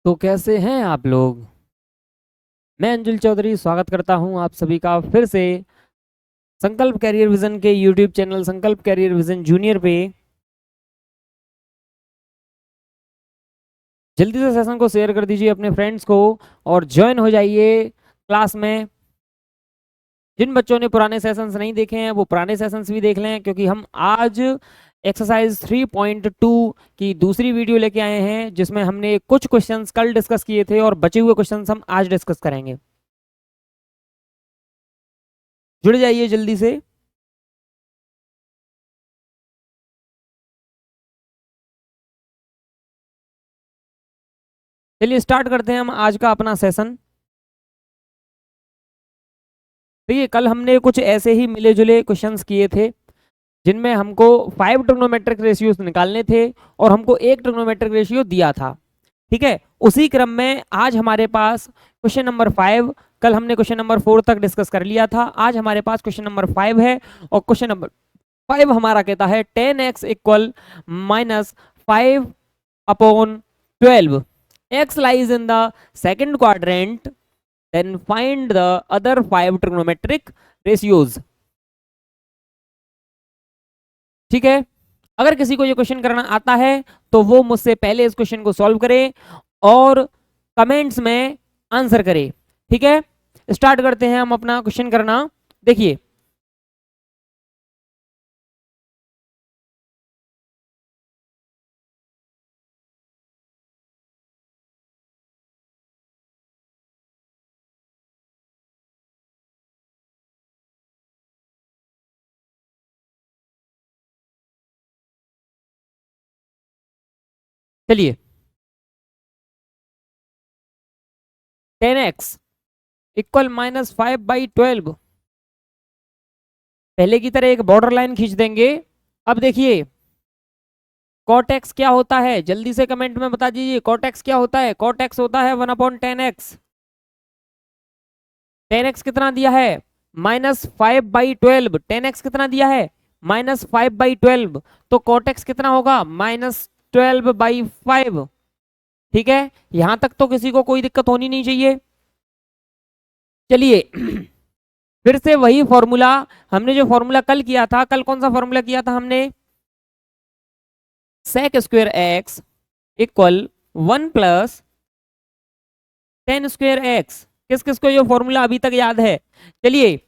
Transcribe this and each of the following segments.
तो कैसे हैं आप लोग। मैं अंजुल चौधरी स्वागत करता हूं आप सभी का फिर से संकल्प कैरियर विजन के यूट्यूब चैनल संकल्प कैरियर विजन जूनियर पे। जल्दी से सेशन को शेयर कर दीजिए अपने फ्रेंड्स को और ज्वाइन हो जाइए क्लास में। जिन बच्चों ने पुराने सेशंस नहीं देखे हैं वो पुराने सेशंस भी देख लें, क्योंकि हम आज एक्सरसाइज 3.2 की दूसरी वीडियो लेके आए हैं, जिसमें हमने कुछ क्वेश्चंस कल डिस्कस किए थे और बचे हुए क्वेश्चंस हम आज डिस्कस करेंगे। जुड़ जाइए जल्दी से। चलिए स्टार्ट करते हैं हम आज का अपना सेशन। देखिए कल हमने कुछ ऐसे ही मिले जुले क्वेश्चंस किए थे जिनमें हमको 5 ट्रिग्नोमेट्रिक रेशियोज निकालने थे और हमको एक ट्रिग्नोमेट्रिक रेशियो दिया था। ठीक है, उसी क्रम में आज हमारे पास क्वेश्चन नंबर 5, कल हमने क्वेश्चन नंबर 4 तक डिस्कस कर लिया था। आज हमारे पास क्वेश्चन नंबर 5 है और क्वेश्चन नंबर 5 हमारा कहता है 10x equal -5/12 x lies in the second quadrant, then find the other 5 trigonometric ratios। ठीक है, अगर किसी को ये क्वेश्चन करना आता है तो वो मुझसे पहले इस क्वेश्चन को सॉल्व करे और कमेंट्स में आंसर करे। ठीक है, स्टार्ट करते हैं हम अपना क्वेश्चन करना। देखिए चलिए 10x इक्वल -5/12 पहले की तरह एक बॉर्डर लाइन खींच देंगे। अब देखिए cot x क्या होता है, जल्दी से कमेंट में बता दीजिए। cot x क्या होता है? cot x होता है 1/10x। 10x कितना दिया है? -5/12। 10x कितना दिया है? -5/12। तो cot x कितना होगा? -12/5। ठीक है, यहां तक तो किसी को कोई दिक्कत होनी नहीं चाहिए। चलिए फिर से वही फॉर्मूला, हमने जो फॉर्मूला कल किया था, कल कौन सा फॉर्मूला किया था हमने? sec square x equal 1 + tan square x। किस किस को ये फॉर्मूला अभी तक याद है? चलिए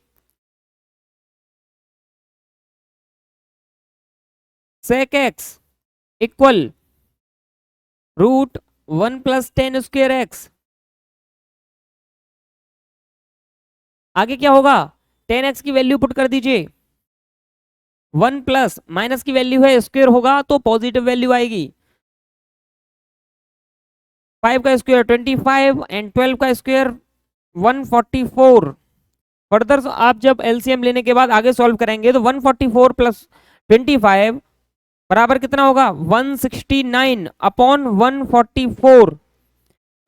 sec x equal √1 + tan square x। आगे क्या होगा? tan x की वैल्यू पुट कर दीजिए। 1 प्लस माइनस की वैल्यू है, स्क्वायर होगा तो पॉजिटिव वैल्यू आएगी। 5 का स्क्वायर 25 एंड 12 का स्क्वायर 144। फर्दर आप जब एलसीएम लेने के बाद आगे सॉल्व करेंगे तो 144 + 25 बराबर कितना होगा? 169/144।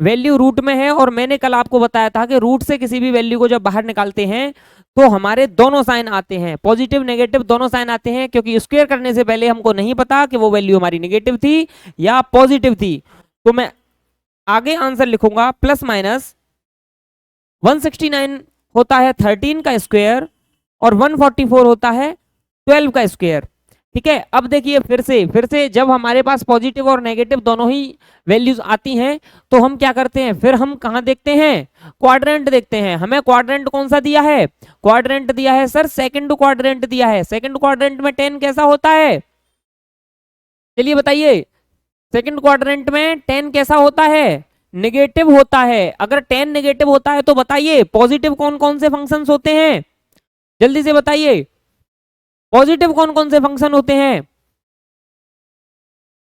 वैल्यू रूट में है और मैंने कल आपको बताया था कि रूट से किसी भी वैल्यू को जब बाहर निकालते हैं तो हमारे दोनों साइन आते हैं, पॉजिटिव नेगेटिव दोनों साइन आते हैं, क्योंकि स्क्वायर करने से पहले हमको नहीं पता कि वो वैल्यू हमारी नेगेटिव थी या पॉजिटिव थी। तो मैं आगे आंसर लिखूंगा ± 169 होता है 13 का स्क्वायर और 144 होता है 12 का स्क्वायर। ठीक है, अब देखिए फिर से जब हमारे पास पॉजिटिव और नेगेटिव दोनों ही वैल्यूज आती हैं तो हम क्या करते हैं? फिर हम कहां देखते हैं? क्वाड्रेंट देखते हैं। हमें क्वाड्रेंट कौन सा दिया है? क्वाड्रेंट दिया है सर सेकंड क्वाड्रेंट दिया है। सेकंड क्वाड्रेंट में 10 कैसा होता है? चलिए बताइए, सेकंड क्वाड्रेंट में 10 कैसा होता है? नेगेटिव होता है। अगर 10 नेगेटिव होता है तो बताइए पॉजिटिव कौन कौन से फंक्शंस होते हैं? जल्दी से बताइए पॉजिटिव कौन कौन से फंक्शन होते हैं?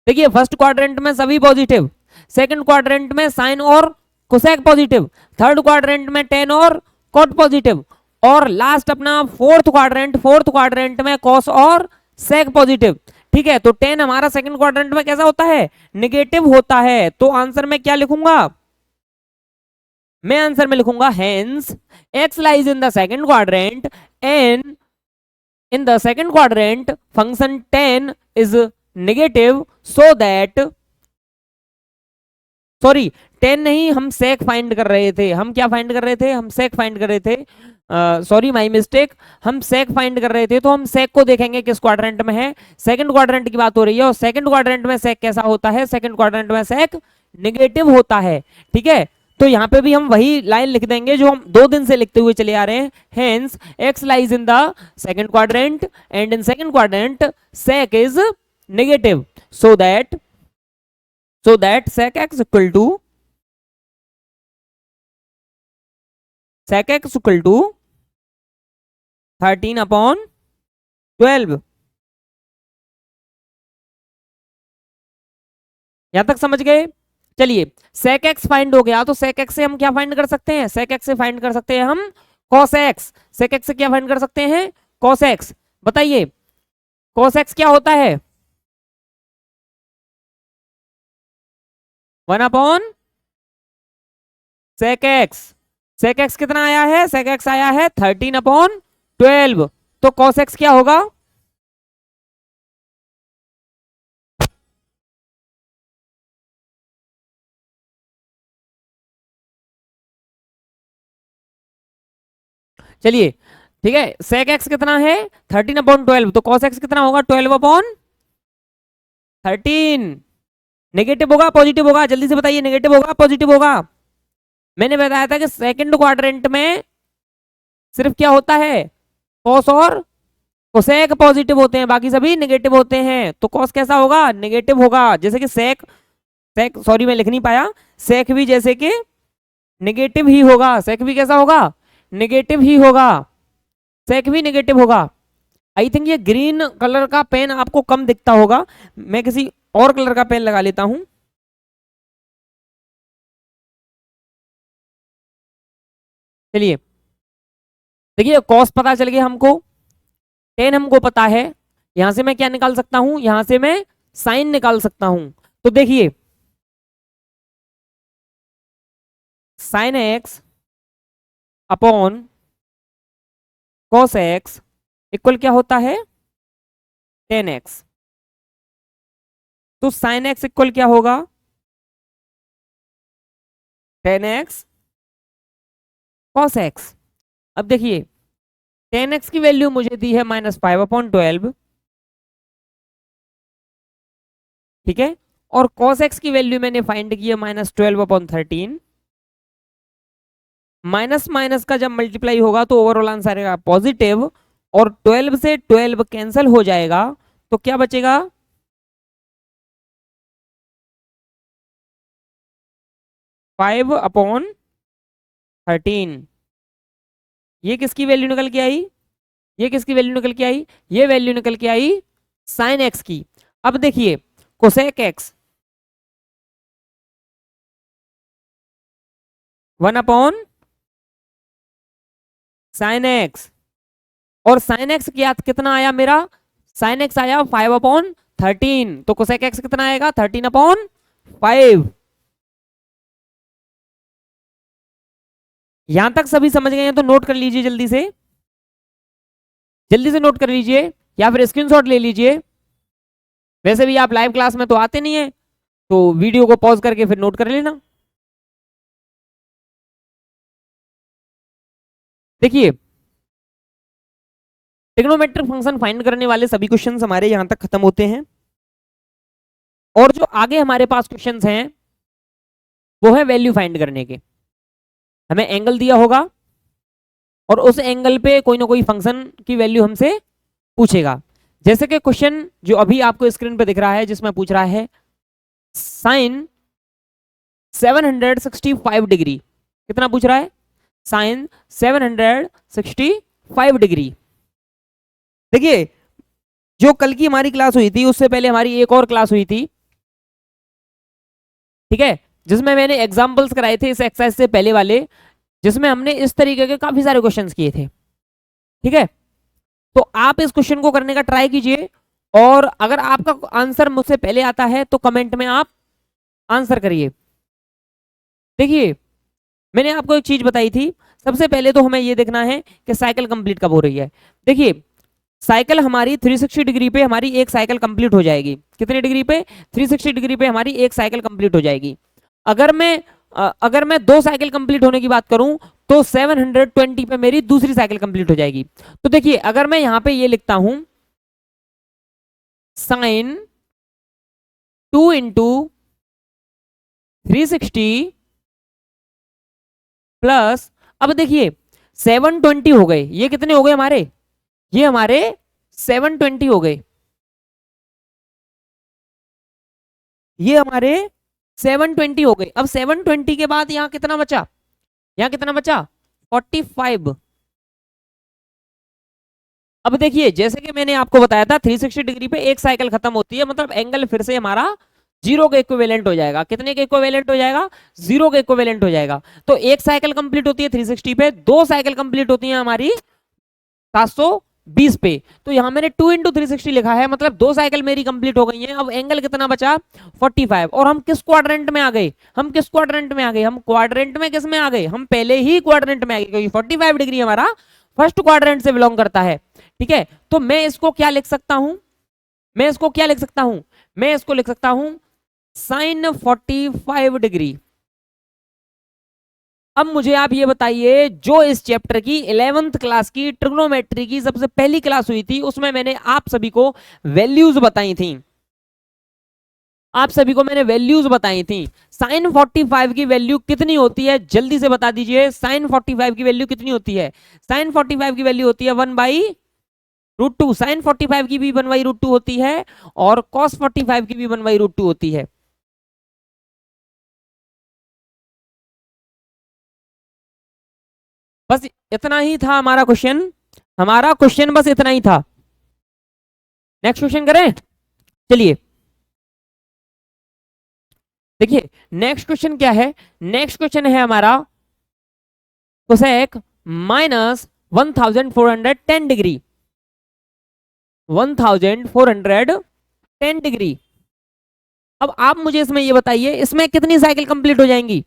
देखिए फर्स्ट क्वाड्रेंट में सभी पॉजिटिव, सेकंड क्वाड्रेंट में साइन और कोसेक पॉजिटिव, थर्ड क्वाड्रेंट में टेन और कॉट पॉजिटिव, और लास्ट अपना फोर्थ क्वाड्रेंट में कॉस और सेक पॉजिटिव। ठीक है, तो 10 हमारा सेकंड क्वाड्रेंट में कैसा होता है? नेगेटिव होता है। तो आंसर में क्या लिखूंगा? मैं आंसर में लिखूंगा hence x lies in the second quadrant and in the second quadrant function 10 is negative, so that ten नहीं, हम सेक फाइंड कर रहे थे। हम क्या फाइंड कर रहे थे? हम सेक फाइंड कर रहे थे। Sorry, my mistake. हम सेक फाइंड कर रहे थे, तो हम सेक को देखेंगे किस क्वाड्रेंट में है। सेकंड क्वाड्रेंट की बात हो रही है, और सेकंड क्वाड्रेंट में सेक कैसा होता है? सेकंड क्वाड्रेंट में सेक नेगेटिव होता है। ठीक है, तो यहाँ पे भी हम वही लाइन लिख देंगे जो हम 2 दिन से लिखते हुए चले आ रहे हैं। Hence x lies in the second quadrant and in second quadrant sec is negative, so that sec x equal to sec x equal to 13/12। यहां तक समझ गए? चलिए, sec x फाइंड हो गया, तो sec x से हम क्या फाइंड कर सकते हैं? sec x से फाइंड कर सकते हैं हम cos x। sec x से क्या फाइंड कर सकते हैं? cos x। बताइए cos x क्या होता है? 1/sec x। sec x कितना आया है? sec x आया है 13/12। तो cos x क्या होगा? चलिए, ठीक है, sec x कितना है? 13/12। तो cos x कितना होगा? 12/13। नेगेटिव होगा पॉजिटिव होगा? जल्दी से बताइए, नेगेटिव होगा पॉजिटिव होगा? मैंने बताया था कि सेकंड क्वाड्रेंट में सिर्फ क्या होता है? cos और कोसेक पॉजिटिव होते हैं, बाकी सभी नेगेटिव होते हैं। तो cos कैसा होगा? नेगेटिव होगा। जैसे कि सेक सॉरी मैं लिख नहीं पाया, सेक भी जैसे कि नेगेटिव ही होगा। सेक भी कैसा होगा? नेगेटिव ही होगा। सेक भी नेगेटिव होगा। आई थिंक ये ग्रीन कलर का पेन आपको कम दिखता होगा, मैं किसी और कलर का पेन लगा लेता हूं। चलिए, देखिए कॉस पता चल गया हमको, टेन हमको पता है। यहां से मैं क्या निकाल सकता हूं? यहां से मैं साइन निकाल सकता हूं। तो देखिए, sine x upon cos x equal क्या होता है? Ten x. तो साइन एक्स इक्वल क्या होगा? Ten x cos x. अब देखिए, टेन एक्स की वैल्यू मुझे दी है -5/12। ठीक है, और cos x की वैल्यू मैंने फाइंड की है -12/13। माइनस माइनस का जब मल्टीप्लाई होगा तो ओवरऑल आंसर आएगा पॉजिटिव, और 12 से 12 कैंसिल हो जाएगा, तो क्या बचेगा? 5/13। ये किसकी वैल्यू निकल के आई? ये किसकी वैल्यू निकल के आई? ये वैल्यू निकल के आई साइन एक्स की। अब देखिए, कोसेक एक्स 1/sin एक्स, और साइन एक्स कितना आया मेरा? साइन एक्स आया 5/13। तो कोसेक एक्स कितना आएगा? 13/5। यहां तक सभी समझ गए हैं तो नोट कर लीजिए, जल्दी से नोट कर लीजिए, या फिर स्क्रीनशॉट ले लीजिए। वैसे भी आप लाइव क्लास में तो आते नहीं है, तो वीडियो को पॉज करके फिर नोट कर लेना। देखिए, ट्रिग्नोमेट्रिक फंक्शन फाइंड करने वाले सभी क्वेश्चंस हमारे यहां तक खत्म होते हैं, और जो आगे हमारे पास क्वेश्चंस हैं वो है वैल्यू फाइंड करने के। हमें एंगल दिया होगा, और उस एंगल पे कोई ना कोई फंक्शन की वैल्यू हमसे पूछेगा। जैसे कि क्वेश्चन जो अभी आपको स्क्रीन पे दिख रहा है, जिसमें पूछ रहा है साइन 765 डिग्री। कितना पूछ रहा है? Sine 765 degree. देखिए, जो कल की हमारी क्लास हुई थी उससे पहले हमारी एक और क्लास हुई थी, ठीक है, जिसमें मैंने एग्जांपल्स कराए थे इस एक्सरसाइज से पहले वाले, जिसमें हमने इस तरीके के काफी सारे क्वेश्चंस किए थे। ठीक है, तो आप इस क्वेश्चन को करने का ट्राई कीजिए, और अगर आपका आंसर मुझसे पहले आता है तो कमेंट में आप आंसर करिए। देखिए, मैंने आपको एक चीज बताई थी, सबसे पहले तो हमें यह देखना है कि साइकिल कंप्लीट कब हो रही है। देखिए, साइकिल हमारी 360 डिग्री पे हमारी एक साइकिल कंप्लीट हो जाएगी। कितनी डिग्री पे? 360 डिग्री पे हमारी एक साइकिल कंप्लीट हो जाएगी। अगर मैं अगर मैं 2 साइकिल कंप्लीट होने की बात करूं तो 720 पे मेरी दूसरी साइकिल कंप्लीट हो जाएगी। तो देखिए अगर मैं यहां पे ये लिखता हूं साइन 2 इंटू 360 प्लस, अब देखिए 720 हो गए, ये कितने हो गए हमारे, ये हमारे 720 हो गए, ये हमारे 720 हो गए। अब 720 के बाद यहां कितना बचा, यहां कितना बचा 45। अब देखिए जैसे कि मैंने आपको बताया था 360 डिग्री पे एक साइकिल खत्म होती है, मतलब एंगल फिर से हमारा जीरो के इक्विवेलेंट हो जाएगा। कितने के इक्विवेलेंट हो जाएगा, जीरो के इक्विवेलेंट हो जाएगा। तो एक साइकिल कंप्लीट होती है 360 पे, दो साइकिल कंप्लीट होती है हमारी 720 पे। तो यहां मैंने 2 इंटू 360 लिखा है, मतलब दो साइकिल मेरी कंप्लीट हो गई हैं। अब एंगल कितना बचा 45। और हम किस क्वाड्रेंट में आ गए, हम किस क्वाड्रेंट में आ गए, हम क्वाड्रेंट में किस में आ गए, हम पहले ही क्वाड्रेंट में आ गए, क्योंकि 45 डिग्री हमारा फर्स्ट क्वाड्रेंट से बिलोंग करता है। ठीक है, तो मैं इसको क्या लिख सकता हूं, मैं इसको क्या लिख सकता हूं, मैं इसको लिख सकता हूं साइन 45 डिग्री। अब मुझे आप ये बताइए, जो इस चैप्टर की 11th क्लास की ट्रिग्नोमेट्री की सबसे पहली क्लास हुई थी, उसमें मैंने आप सभी को वैल्यूज बताई थी, आप सभी को मैंने वैल्यूज बताई थी। साइन 45 की वैल्यू कितनी होती है, जल्दी से बता दीजिए, साइन 45 की वैल्यू कितनी होती है। साइन 45 की वैल्यू होती है 1/√2। साइन 45 की भी 1/√2 होती है, और कॉस 45 की भी 1/√2 होती है। बस इतना ही था हमारा क्वेश्चन, हमारा क्वेश्चन बस इतना ही था। नेक्स्ट क्वेश्चन करें, चलिए देखिए नेक्स्ट क्वेश्चन क्या है। नेक्स्ट क्वेश्चन है हमारा कोसेक माइनस 1410 डिग्री, 1410 डिग्री। अब आप मुझे इसमें ये बताइए, इसमें कितनी साइकिल कंप्लीट हो जाएंगी।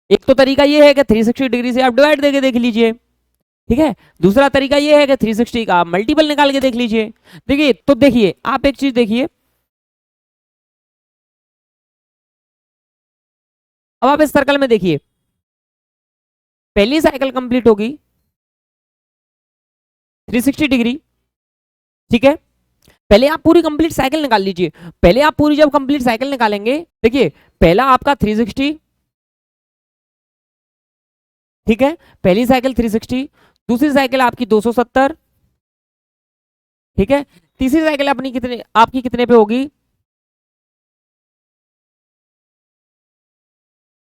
एक तो तरीका ये है कि 360 डिग्री से आप डिवाइड देके देख लीजिए, ठीक है। दूसरा तरीका ये है कि 360 का आप मल्टीपल निकाल के देख लीजिए। देखिए तो देखिए आप एक चीज देखिए, अब आप इस सर्कल में देखिए, पहली साइकिल कंप्लीट होगी 360 डिग्री, ठीक है। पहले आप पूरी कंप्लीट साइकिल निकाल लीजिए, पहले आप पूरी जब कंप्लीट साइकिल निकालेंगे, देखिए पहला आपका 360, ठीक है, पहली साइकिल 360, दूसरी साइकिल आपकी 270, ठीक है, तीसरी साइकिल अपनी कितने, आपकी कितने पे होगी,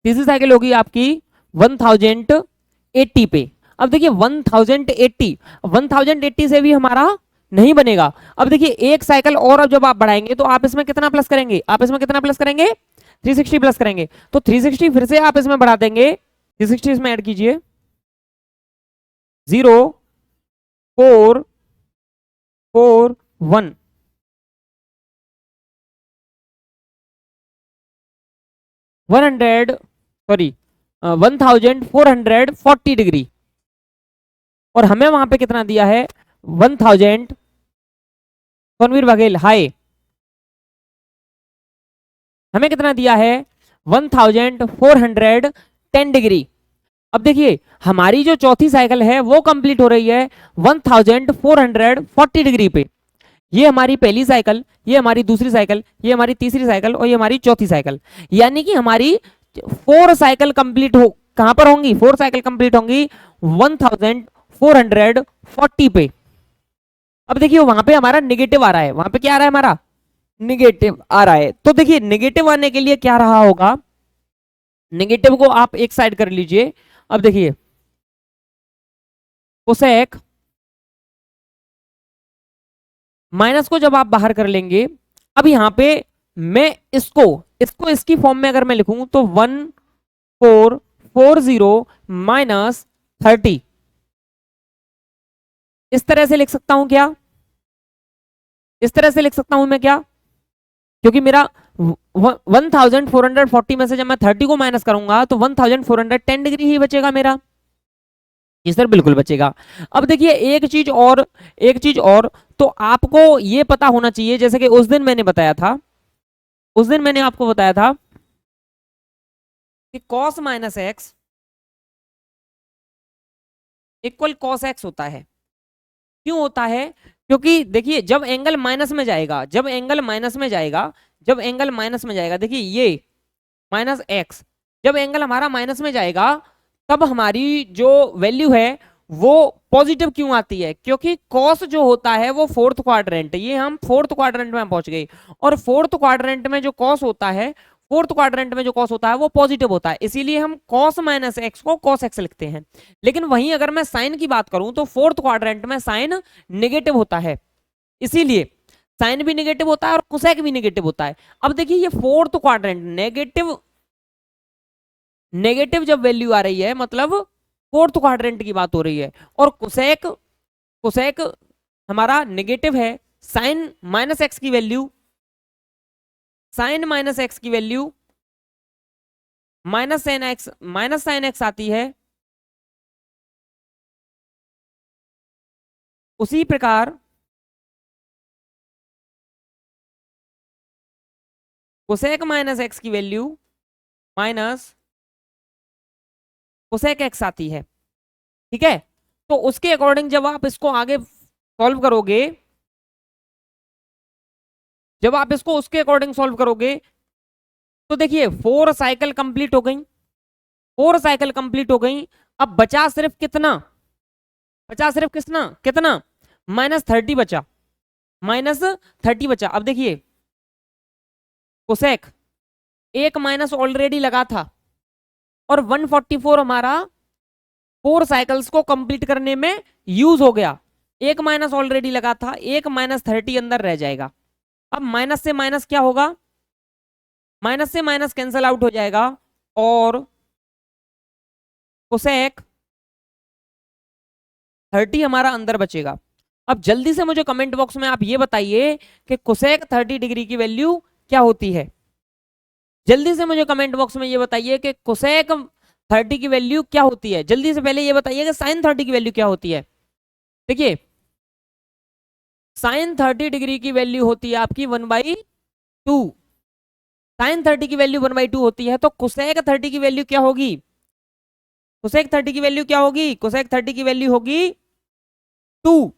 तीसरी साइकिल होगी आपकी 1080 पे। अब देखिए 1080, 1080 से भी हमारा नहीं बनेगा। अब देखिए एक साइकिल और अब जब आप बढ़ाएंगे तो आप इसमें कितना प्लस करेंगे, आप इसमें कितना प्लस करेंगे 360 प्लस करेंगे। तो 360 फिर से आप इसमें बढ़ा देंगे, 360 इसमें ऐड कीजिए, 0441, 100 सॉरी 1440 डिग्री। और हमें वहां पे कितना दिया है 1000, कौनवीर बघेल हाय, हमें कितना दिया है 1410 डिग्री। अब देखिए हमारी जो चौथी साइकिल है वो कंप्लीट हो रही है 1440 डिग्री पे। ये हमारी पहली साइकिल, ये हमारी दूसरी साइकिल, ये हमारी तीसरी साइकिल, और ये हमारी चौथी साइकिल। यानी कि हमारी 4 साइकिल कंप्लीट हो, कहां पर होंगी 4 साइकिल कंप्लीट होंगी 1440 पे। अब देखिए वहां पे हमारा निगेटिव आ रहा है, वहां पे क्या आ रहा है हमारा निगेटिव आ रहा है। तो देखिए निगेटिव आने के लिए क्या रहा होगा, निगेटिव को आप एक साइड कर लीजिए। अब देखिए कोसेक माइनस को जब आप बाहर कर लेंगे, अब यहां पे मैं इसको इसको इसकी फॉर्म में अगर मैं लिखूं तो 1440 माइनस 30, इस तरह से लिख सकता हूं क्या, इस तरह से लिख सकता हूं मैं क्या, क्योंकि मेरा 1440 में से जब मैं 30 को माइनस करूंगा तो 1410 डिग्री ही बचेगा मेरा। जी सर बिल्कुल बचेगा। अब देखिए एक चीज और, एक चीज और, तो आपको ये पता होना चाहिए, जैसे कि उस दिन मैंने बताया था, उस दिन मैंने आपको बताया था कि cos minus x equal cos x होता है। क्यों होता है? क्योंकि देखिए जब एंगल माइनस में जाएगा, जब एंगल माइनस में जाएगा, जब एंगल माइनस में जाएगा, देखिए ये माइनस एक्स, जब एंगल हमारा माइनस में जाएगा तब हमारी जो वैल्यू है वो पॉजिटिव क्यों आती है? क्योंकि कॉस जो होता है वो फोर्थ क्वाड्रेंट, ये हम फोर्थ क्वाड्रेंट में पहुंच गए, और फोर्थ क्वाड्रेंट में जो कॉस होता है, फोर्थ क्वाड्रेंट में जो कॉस होता है वो पॉजिटिव होता है, इसीलिए हम कॉस माइनस एक्स को कॉस एक्स लिखते हैं। लेकिन वहीं अगर मैं साइन की बात करूं तो फोर्थ क्वाड्रेंट में साइन नेगेटिव होता है, इसीलिए साइन भी नेगेटिव होता है और कोसेक भी नेगेटिव होता है। अब देखिए ये फोर्थ क्वाड्रेंट नेगेटिव, नेगेटिव जब वैल्यू आ रही है मतलब फोर्थ क्वाड्रेंट की बात हो रही है, और कोसेक, कोसेक हमारा नेगेटिव है, साइन माइनस एक्स की वैल्यू, साइन माइनस एक्स की value minus sine x, minus sine x आती है। उसी प्रकार कोसेक माइनस एक्स की वैल्यू माइनस कोसेक एक्स आती है। ठीक है, तो उसके अकॉर्डिंग जब आप इसको आगे सॉल्व करोगे, जब आप इसको उसके अकॉर्डिंग सॉल्व करोगे तो देखिए 4 साइकिल कंप्लीट हो गई, 4 साइकिल कंप्लीट हो गई। अब बचा सिर्फ कितना? बचा सिर्फ कितना कितना? -30 बचा, -30 बचा। अब देखिए कोसेक एक माइनस ऑलरेडी लगा था, और 144 हमारा 4 साइकिल्स को कंप्लीट करने में यूज हो गया। एक माइनस ऑलरेडी लगा था, एक -30 अंदर रह जाएगा। अब माइनस से माइनस क्या होगा? माइनस से माइनस कैंसिल आउट हो जाएगा, और कोसेक 30 हमारा अंदर बचेगा। अब जल्दी से मुझे कमेंट बॉक्स में आप ये बताइए कि कोसेक 30 डिग्री की वैल्यू क्या होती है। जल्दी से मुझे कमेंट बॉक्स में ये बताइए कि कोसेक 30 की वैल्यू क्या होती है। जल्दी से पहले ये बताइए कि साइन 30 की वैल्यू क्या होती है। देखिए साइन 30 डिग्री की वैल्यू होती है आपकी 1/2। साइन 30 की वैल्यू 1/2 होती है, तो कोसेक 30 की वैल्यू क्या होगी? कोसेक 30 की वैल्यू क्या होगी? कोसेक 30 की वैल्यू होगी 2,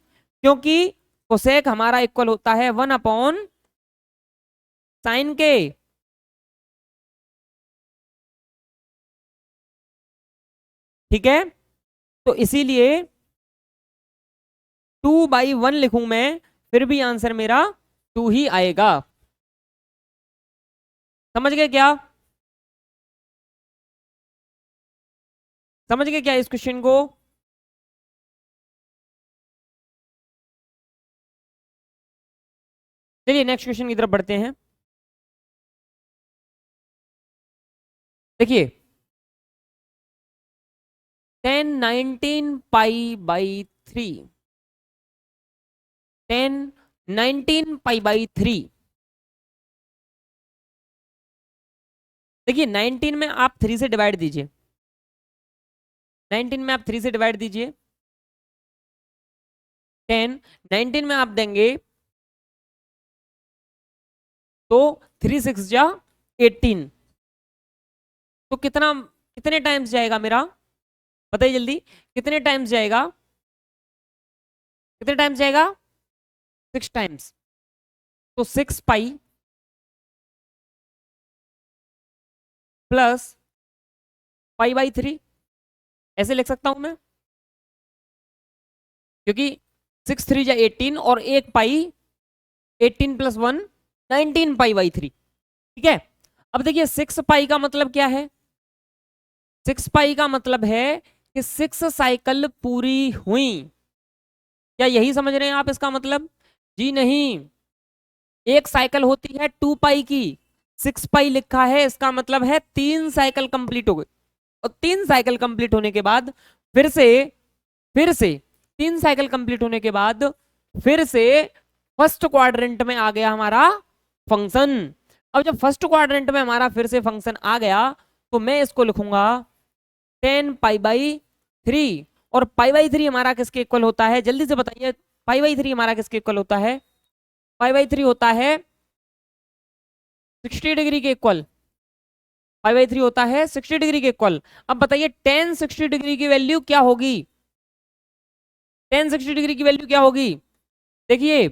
क्योंकि कोसेक हमारा इक्वल होता है 1/साइन के। ठीक है, तो इसीलिए 2/1 लिखूं मैं, फिर भी आंसर मेरा 2 ही आएगा। समझ गए क्या? समझ गए क्या इस क्वेश्चन को? चलिए नेक्स्ट क्वेश्चन की तरफ बढ़ते हैं। देखिए 10 19 पाई/3, 10 19 पाई/3। देखिए 19 में आप 3 से डिवाइड दीजिए, 19 में आप 3 से डिवाइड दीजिए। 19 में आप देंगे तो 3 6 जा 18, तो कितना, कितने टाइम्स जाएगा मेरा? बताइए जल्दी, कितने टाइम्स जाएगा? कितने टाइम्स जाएगा? 6 टाइम्स। तो 6 पाई प्लस पाई/3 ऐसे लिख सकता हूं मैं, क्योंकि 6 3 जा 18 और 1 पाई, 18 + 1 19 पाई/3। ठीक है, अब देखिए 6 पाई का मतलब क्या है? 6 पाई का मतलब है कि 6 साइकिल पूरी हुई। क्या यही समझ रहे हैं आप इसका मतलब? जी नहीं, एक साइकिल होती है 2 पाई की, 6 पाई लिखा है इसका मतलब है 3 साइकिल कंप्लीट हो गई, और 3 साइकिल कंप्लीट होने के बाद फिर से 3 साइकिल कंप्लीट होने के बाद फिर से फर्स्ट क्वाड्रेंट में आ गया हमारा फंक्शन। अब जब फर्स्ट क्वाड्रेंट में हमारा फिर से फंक्शन आ गया तो मैं इसको लिखूंगा 10 पाई/3, और पाई/3 हमारा किसके इक्वल होता है? जल्दी से बताइए, पाई/3 हमारा किसके इक्वल होता है? पाई/3 होता है 60 डिग्री के इक्वल। पाई/3 होता है 60 डिग्री के इक्वल। अब बताइए tan 60 डिग्री की वैल्यू क्या होगी? tan 60 डिग्री की वैल्यू क्या होगी? देखिए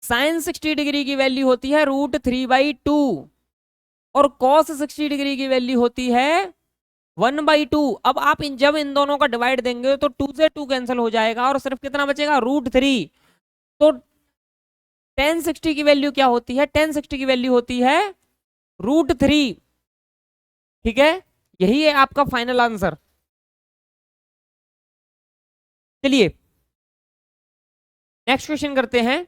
sin 60 डिग्री की वैल्यू होती है √3/2 और cos 60 डिग्री की वैल्यू होती है 1/2। अब आप जब इन दोनों का डिवाइड देंगे तो 2 से 2 कैंसिल हो जाएगा और सिर्फ कितना बचेगा √3। तो tan 60 की वैल्यू क्या होती है? tan 60 की वैल्यू होती है √3। ठीक है, यही है आपका फाइनल आंसर। चलिए नेक्स्ट क्वेश्चन करते हैं।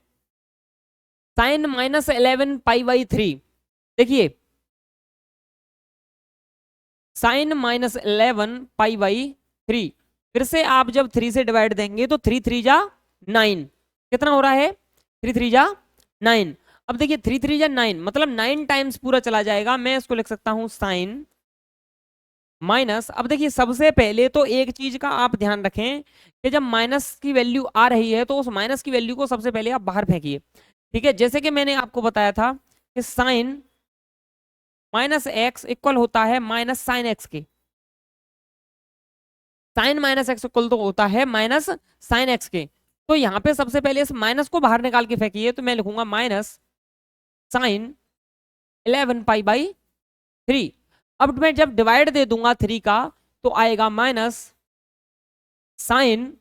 sin -11 π/3। देखिए sin -11 π/3, फिर से आप जब 3 से डिवाइड देंगे तो 3 3 जा 9, कितना हो रहा है 3 3 जा 9। अब देखिए 3 3 जा 9 मतलब 9 टाइम्स पूरा चला जाएगा। मैं इसको लिख सकता हूं साइन माइनस। अब देखिए सबसे पहले तो एक चीज का आप ध्यान रखें कि जब माइनस की वैल्यू आ रही है तो उस माइनस की वैल्यू को सबसे पहले आप बाहर फेंकिए। ठीक है, जैसे कि मैंने आपको बताया था कि साइन -x इक्वल होता है माइनस साइन एक्स के। साइन -x इक्वल तो होता है माइनस साइन एक्स के। तो यहाँ पे सबसे पहले इस माइनस को बाहर निकाल के फेंकिए तो मैं लिखूंगा माइनस साइन 11 π/3। अब मैं जब डिवाइड दे दूंगा 3 का तो आएगा माइनस साइन,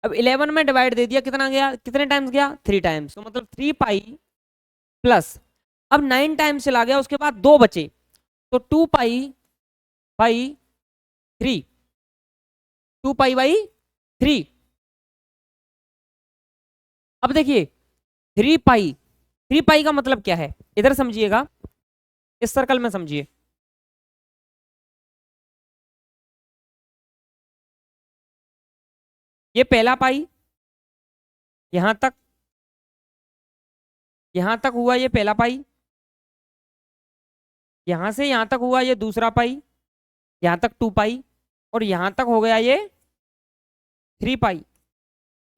अब 11 में डिवाइड दे दिया कितना गया, कितने टाइम्स गया 3 टाइम्स, तो मतलब 3 पाई प्लस अब 9 टाइम्स चला गया उसके बाद 2 बचे तो 2 पाई/3, 2 पाई/3। अब देखिए 3 पाई का मतलब क्या है, इधर समझिएगा, इस सर्कल में समझिए। ये पहला पाई यहां तक हुआ, ये पहला पाई। यहां से यहां तक हुआ ये दूसरा पाई, यहां तक 2 पाई और यहां तक हो गया ये 3 पाई।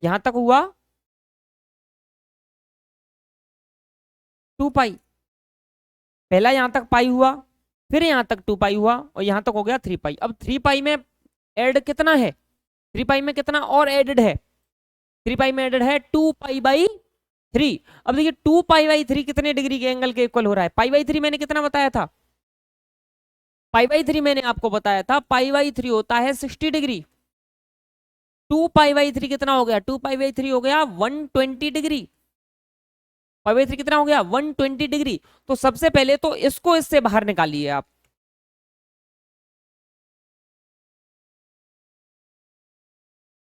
यहां तक हुआ 2 पाई, पहला यहां तक पाई हुआ, फिर यहां तक 2 पाई हुआ और यहां तक हो गया 3 पाई। अब 3 पाई में ऐड कितना है, 3 पाई में कितना और एडेड है, 3 पाई में एडेड है 2 पाई/3। अब देखिए 2 पाई/3 कितने डिग्री के एंगल के इक्वल हो रहा है, पाई/3 मैंने कितना बताया था, पाई/3 मैंने आपको बताया था पाई/3 होता है 60 डिग्री। 2 पाई/3 कितना हो गया, 2 पाई/3 हो गया 120 डिग्री। पाई/3 कितना हो गया 120 डिग्री। तो सबसे पहले तो इसको इससे बाहर निकालिए आप।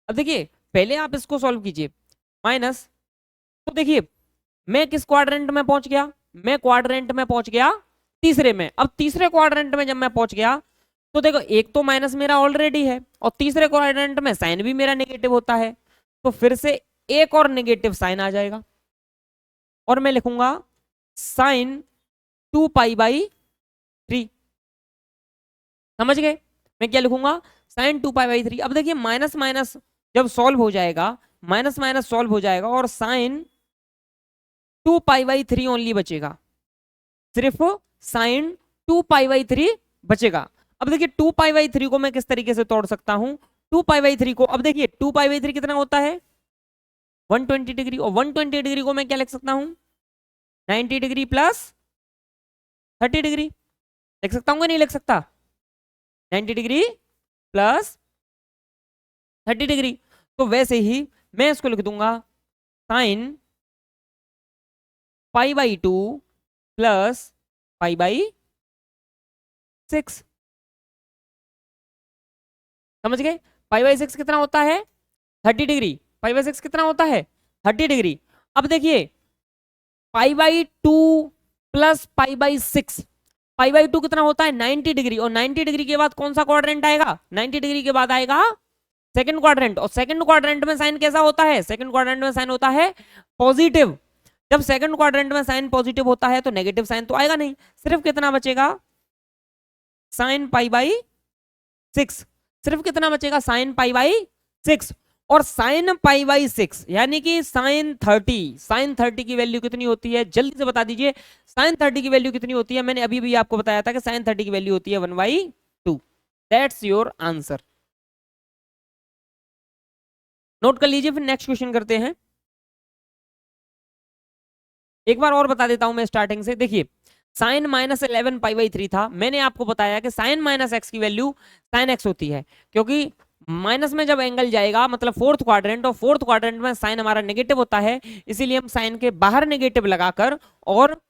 अब देखिए पहले आप इसको सॉल्व कीजिए माइनस, तो देखिए मैं किस क्वाड्रेंट में पहुंच गया, मैं क्वाड्रेंट में पहुंच गया तीसरे में। अब तीसरे क्वाड्रेंट में जब मैं पहुंच गया तो देखो एक तो माइनस मेरा ऑलरेडी है और तीसरे क्वाड्रेंट में साइन भी मेरा नेगेटिव होता है, तो फिर से एक और नेगेटिव साइन आ जाएगा और मैं लिखूंगा साइन 2 पाई/3। समझ गए मैं क्या लिखूंगा, साइन 2 पाई/3। अब देखिए माइनस माइनस जब सॉल्व हो जाएगा, माइनस माइनस सॉल्व हो जाएगा और साइन 2 पाई/3 ओनली बचेगा, सिर्फ साइन 2 पाई/3 बचेगा। अब देखिए 2 पाई/3 को मैं किस तरीके से तोड़ सकता हूं, 2 पाई/3 को, अब देखिए 2 पाई/3 कितना होता है 120 डिग्री और 120 डिग्री को मैं क्या लिख सकता हूं 90 डिग्री प्लस 30 डिग्री, लिख सकता हूँ कि नहीं लिख सकता, 90 डिग्री प्लस 30 डिग्री। तो वैसे ही मैं इसको लिख दूंगा साइन π/2 प्लस π/6। समझ गए, π/6 कितना होता है 30 डिग्री, π/6 कितना होता है 30 डिग्री। अब देखिए π/2 प्लस π/6, π/2 कितना होता है 90 डिग्री और 90 डिग्री के बाद कौन सा क्वाड्रेंट आएगा, 90 डिग्री के बाद आएगा सेकंड क्वाड्रेंट। और सेकंड क्वाड्रेंट में साइन कैसा होता है, सेकंड क्वाड्रेंट में साइन होता है पॉजिटिव। जब सेकंड क्वाड्रेंट में साइन पॉजिटिव होता है तो नेगेटिव साइन तो आएगा नहीं, सिर्फ कितना बचेगा साइन π/6, सिर्फ कितना बचेगा साइन π/6। और साइन पाई बाई 6 यानी कि साइन 30 की वैल्यू कितनी होती है, जल्दी से बता दीजिए। साइन 30 की वैल्यू कितनी होती है? मैंने अभी भी आपको बताया था कि साइन 30 की वैल्यू होती है 1/2। That's your answer. नोट कर लीजिए, फिर नेक्स्ट क्वेश्चन करते हैं। एक बार और बता देता हूं मैं स्टार्टिंग से। देखिए, साइन -11 पाई/3 था। मैंने आपको बताया कि साइन माइनस एक्स की वैल्यू साइन एक्स होती है, क्योंकि माइनस में जब एंगल जाएगा मतलब फोर्थ क्वाड्रेंट, और फोर्थ क्वाड्रेंट में साइन हमारा नेगेटिव होता है, इसीलिए हम साइन के बाहर नेगेटिव लगाकर और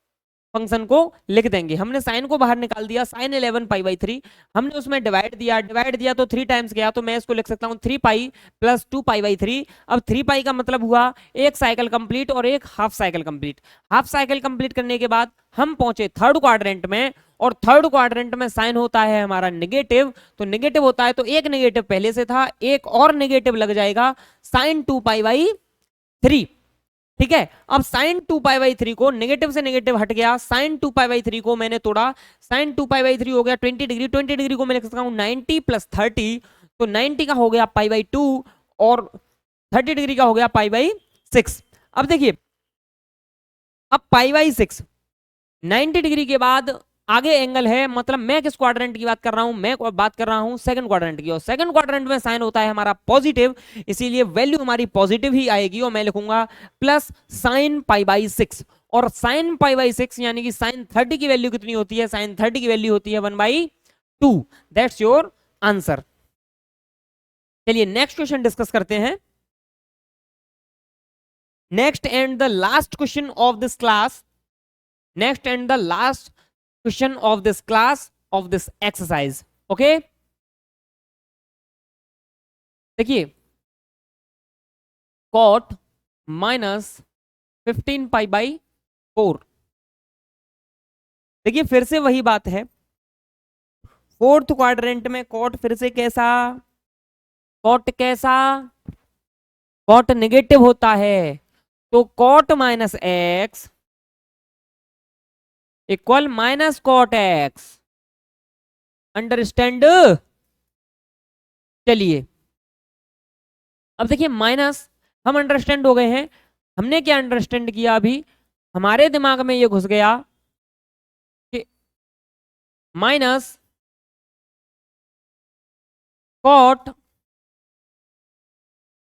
फंक्शन को लिख देंगे। हमने साइन को बाहर निकाल दिया, साइन 11 पाई/3। हमने उसमें डिवाइड दिया तो 3 टाइम्स गया, तो मैं इसको लिख सकता हूं 3 पाई प्लस 2 पाई/3। अब 3 पाई का मतलब हुआ एक साइकिल कंप्लीट और एक half cycle complete. Half cycle complete करने के बाद हम पहुंचे थर्ड क्वाड्रेंट में, और थर्ड क्वाड्रेंट में साइन होता है हमारा नेगेटिव, तो नेगेटिव होता है तो एक नेगेटिव पहले से था, एक और नेगेटिव लग जाएगा, साइन 2 पाई/3। ठीक है, अब साइन 2 पाई/3 को, नेगेटिव से नेगेटिव हट गया, साइन 2 पाई/3 को मैंने तोड़ा, साइन 2 पाई/3 हो गया 20 डिग्री। 20 डिग्री को मैं लिख सकता हूं 90 प्लस 30, तो 90 का हो गया पाई/2 और 30 डिग्री का हो गया पाई/6। अब देखिए, अब पाई/6 90 डिग्री के बाद आगे एंगल है, मतलब मैं किस क्वाड्रेंट की बात कर रहा हूं? मैं बात कर रहा हूं सेकंड क्वाड्रेंट की, और सेकंड क्वाड्रेंट में साइन होता है हमारा पॉजिटिव, इसीलिए वैल्यू हमारी पॉजिटिव ही आएगी, और मैं लिखूंगा प्लस साइन पाई/6। और साइन पाई/6 यानी कि साइन 30 की वैल्यू कितनी होती है? साइन 30 की वैल्यू होती है 1/2। That's your answer. चलिए नेक्स्ट क्वेश्चन डिस्कस करते हैं। Next and the last question of this class, next and the last question of this class of this exercise. Okay, देखिए, cot -15 पाई/4। देखिए फिर से वही बात है, फोर्थ क्वाड्रेंट में कॉट फिर से कैसा? कॉट कैसा? कॉट नेगेटिव होता है, तो cot -x equal -cot x। Understand? चलिए, अब देखिए माइनस हम अंडरस्टैंड हो गए हैं। हमने क्या अंडरस्टैंड किया? अभी हमारे दिमाग में ये घुस गया कि माइनस कॉट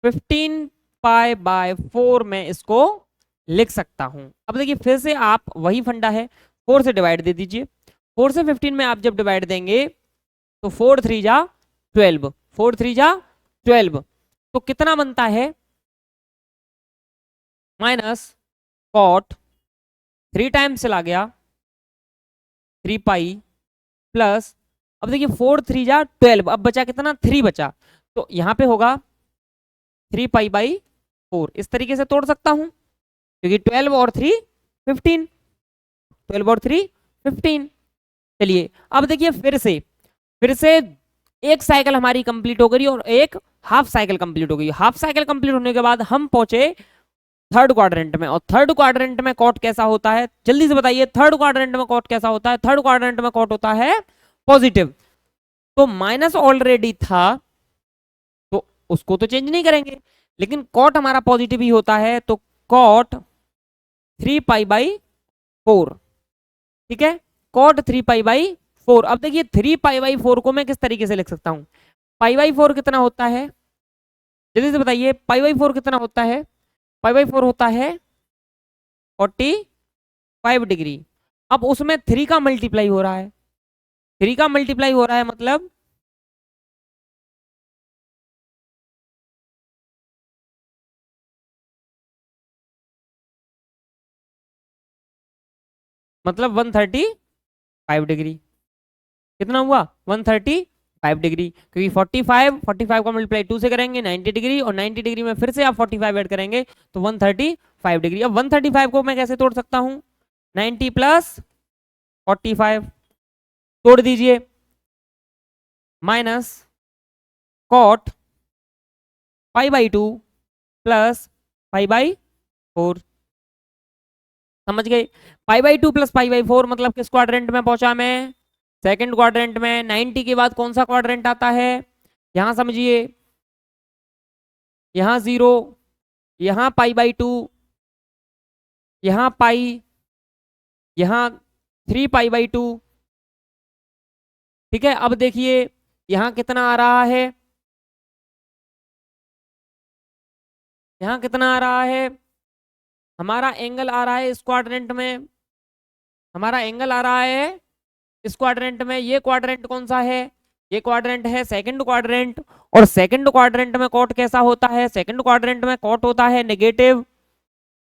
15 पाई/4 में इसको लिख सकता हूं। अब देखिए फिर से आप, वही फंडा है, 4 से डिवाइड दे दीजिए। 4 से 15 में आप जब डिवाइड देंगे तो 4 3 जा 12, 4 3 जा 12, तो कितना बनता है? माइनस कॉट 3 टाइम्स चला गया 3 पाई प्लस, अब देखिए 4 3 जा 12, अब बचा कितना? 3 बचा, तो यहां पे होगा 3 पाई/4। इस तरीके से तोड़ सकता हूं, क्योंकि 12 और 3 15, 12 और 3 15। चलिए अब देखिए फिर से एक साइकिल हमारी कंप्लीट हो गई और एक हाफ साइकिल कंप्लीट हो गई। हाफ साइकिल कंप्लीट होने के बाद हम पहुंचे थर्ड क्वाड्रेंट में, और थर्ड क्वाड्रेंट में कॉट कैसा होता है? जल्दी से बताइए, थर्ड क्वाड्रेंट में कॉट कैसा होता है? थर्ड क्वाड्रेंट में कॉट होता है पॉजिटिव, तो माइनस ऑलरेडी था तो उसको तो चेंज नहीं करेंगे, लेकिन कॉट हमारा पॉजिटिव ही होता है, तो कॉट 3 पाई/4। ठीक है, कॉट 3 पाई/4। अब देखिए 3 पाई/4 को मैं किस तरीके से लिख सकता हूं? पाई/4 कितना होता है? जल्दी से बताइए, पाई/4 कितना होता है? पाई/4 होता है 45 डिग्री। अब उसमें 3 का मल्टीप्लाई हो रहा है, 3 का मल्टीप्लाई हो रहा है मतलब 135 डिग्री। कितना हुआ? 135 डिग्री, क्योंकि 45 का मल्टीप्लाई 2 से करेंगे 90 डिग्री, और 90 डिग्री में फिर से आप 45 ऐड करेंगे तो 135 डिग्री। अब 135 को मैं कैसे तोड़ सकता हूं? 90 प्लस 45 तोड़ दीजिए, माइनस कॉट पाई/2 प्लस पाई/4। समझ गए? पाई/2 प्लस पाई/4 मतलब किस क्वाड्रेंट में पहुंचा मैं? सेकंड क्वाड्रेंट में। 90 के बाद कौन सा क्वाड्रेंट आता है? यहां समझिए, यहाँ 0, यहाँ π/2, यहाँ पाई, यहाँ 3π/2। ठीक है, अब देखिए यहाँ कितना आ रहा है, यहाँ कितना आ रहा है, हमारा एंगल आ रहा है इस क्वाड्रेंट में, हमारा एंगल आ रहा है इस क्वाड्रेंट में। ये क्वाड्रेंट कौन सा है, ये क्वाड्रेंट है सेकंड क्वाड्रेंट। और सेकंड क्वाड्रेंट में कॉट कैसा होता है, सेकंड क्वाड्रेंट में कॉट होता है नेगेटिव।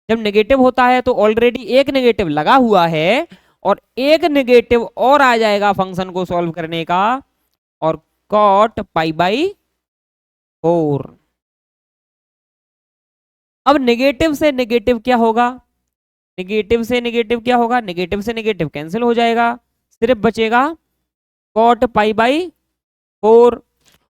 जब नेगेटिव होता है तो ऑलरेडी एक नेगेटिव लगा हुआ है और एक नेगेटिव और आ जाएगा फंक्शन को सॉल्व करने का, और कॉट π/4। अब नेगेटिव से नेगेटिव क्या होगा, नेगेटिव से नेगेटिव क्या होगा, नेगेटिव से नेगेटिव कैंसिल हो जाएगा, सिर्फ बचेगा कॉट π/4।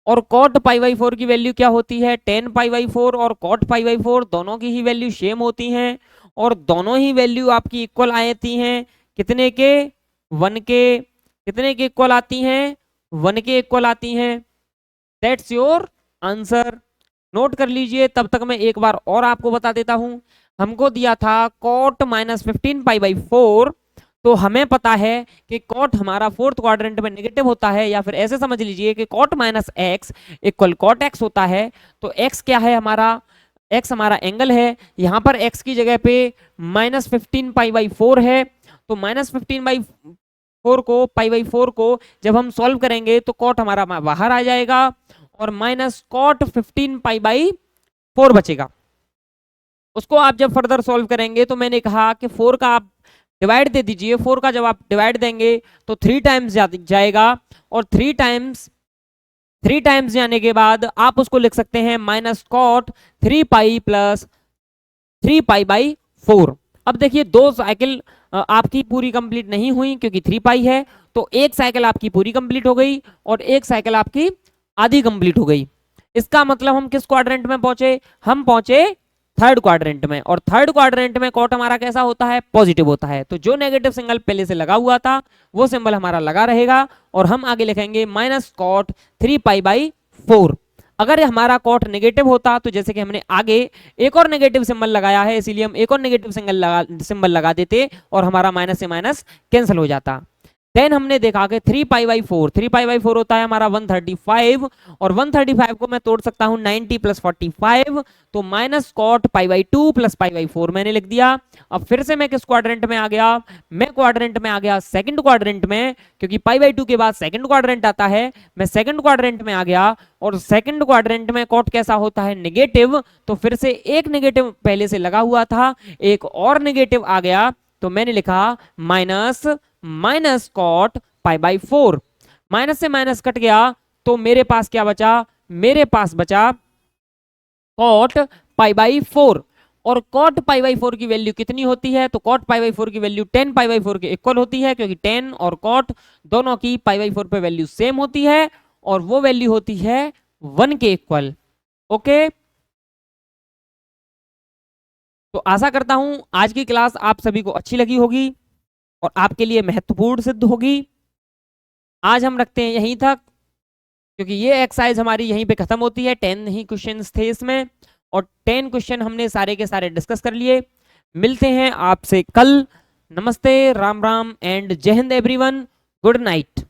और कॉट π/4 की वैल्यू क्या होती है, tan π/4 और कॉट π/4 दोनों की ही वैल्यू सेम होती हैं और दोनों ही वैल्यू आपकी इक्वल आती हैं, कितने के, 1 के। कितने के इक्वल आती हैं, 1 के इक्वल आती हैं। That's your answer. नोट कर लीजिए, तब तक मैं एक बार और आपको बता देता हूं। हमको दिया था कॉट -15 π/4, तो हमें पता है कि कॉट हमारा फोर्थ क्वाड्रेंट में नेगेटिव होता है, या फिर ऐसे समझ लीजिए कि cot -x equal cot x होता है। तो x क्या है हमारा, x हमारा एंगल है, यहाँ पर x की जगह पे -15 π/4 है। तो -15/4 को जब हम सॉल्व करेंगे तो कॉट हमारा बाहर आ जाएगा और -cot 15 π/4 बचेगा। उसको आप जब फर्दर सॉल्व करेंगे तो मैंने कहा कि 4 का आप डिवाइड दे दीजिए, 4 का जब आप डिवाइड देंगे तो 3 टाइम्स जाएगा, और 3 टाइम्स जाने के बाद आप उसको लिख सकते हैं -cot 3π + 3π/4। अब देखिए 2 साइकिल आपकी पूरी कंप्लीट नहीं हुई क्योंकि 3π है, तो एक साइकिल आपकी पूरी कंप्लीट हो गई और एक साइकिल आपकी आधी कंप्लीट हो गई। इसका मतलब हम किस क्वाड्रेंट में पहुंचे, हम पहुंचे थर्ड क्वाड्रेंट में। और थर्ड क्वाड्रेंट में कॉट हमारा कैसा होता है, पॉजिटिव होता है। तो जो नेगेटिव सिंबल पहले से लगा हुआ था वो सिंबल हमारा लगा रहेगा और हम आगे लिखेंगे -cot 3π/4। अगर हमारा कॉट नेगेटिव होता तो जैसे कि हमने आगे एक और नेगेटिव सिंबल लगाया है, इसीलिए हम एक और नेगेटिव सिंबल लगा देते और हमारा माइनस से माइनस कैंसिल हो जाता। देन हमने देखा कि 3π/4 होता है हमारा 135, और 135 को मैं तोड़ सकता हूं 90 + 45, तो -cot π/2 + π/4 मैंने लिख दिया। अब फिर से मैं किस क्वाड्रेंट में आ गया, मैं क्वाड्रेंट में आ गया सेकंड क्वाड्रेंट में, क्योंकि π/2 के बाद सेकंड क्वाड्रेंट आता है। मैं सेकंड क्वाड्रेंट में आ गया और सेकंड क्वाड्रेंट में कॉट कैसा होता है, नेगेटिव। तो फिर से एक नेगेटिव पहले से लगा हुआ था, एक और नेगेटिव आ गया, तो मैंने लिखा -cot π/4। माइनस से माइनस कट गया तो मेरे पास क्या बचा, मेरे पास बचा cot π/4। और cot π/4 की वैल्यू कितनी होती है, तो cot π/4 की वैल्यू tan π/4 के इक्वल होती है, क्योंकि tan और cot दोनों की π/4 पे वैल्यू सेम होती है और वो वैल्यू होती है 1 के इक्वल। ओके, तो आशा करता हूं आज की क्लास आप सभी को अच्छी लगी होगी और आपके लिए महत्वपूर्ण सिद्ध होगी। आज हम रखते हैं यहीं तक, क्योंकि ये एक्सरसाइज हमारी यहीं पे खत्म होती है। 10 ही क्वेश्चंस थे इसमें और 10 क्वेश्चन हमने सारे के सारे डिस्कस कर लिए। मिलते हैं आपसे कल। नमस्ते, राम राम एंड जय हिंद एवरीवन। Good night.